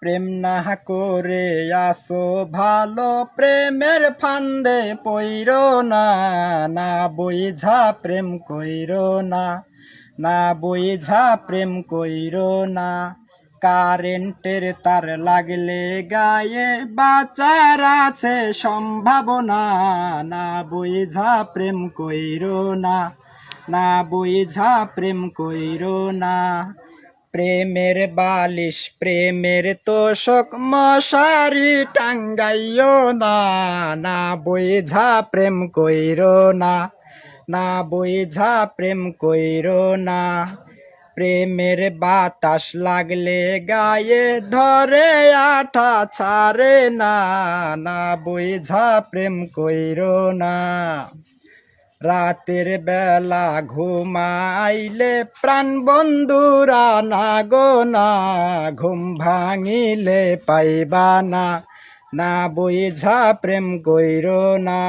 প্রেম না করে আসো ভালো, প্রেমের ফান্দে পইরো না, না বুঝা প্রেম কইরো না, না বুঝা প্রেম কইরো না। কারেন্টের তার লাগলে গায়ে বাঁচার আছে সম্ভাবনা, না বুঝা প্রেম কইরো না, না বুঝা প্রেম কইরো না। প্রেমের বালিশ প্রেমের তোষক মশারি টাঙ্গাইও না, না বুঝা প্রেম কইরো না, না বুঝা প্রেম কইরো না। প্রেমের বাতাস লাগলে গায়ে ধরে আঠা ছাড়ে না, না বুঝা প্রেম কইরো না। রাতের বেলা ঘুমাইলে প্রাণ বন্ধুরা না গো না, ঘুম ভাঙিলে পাইবা না, না বুঝা প্রেম কইরো না।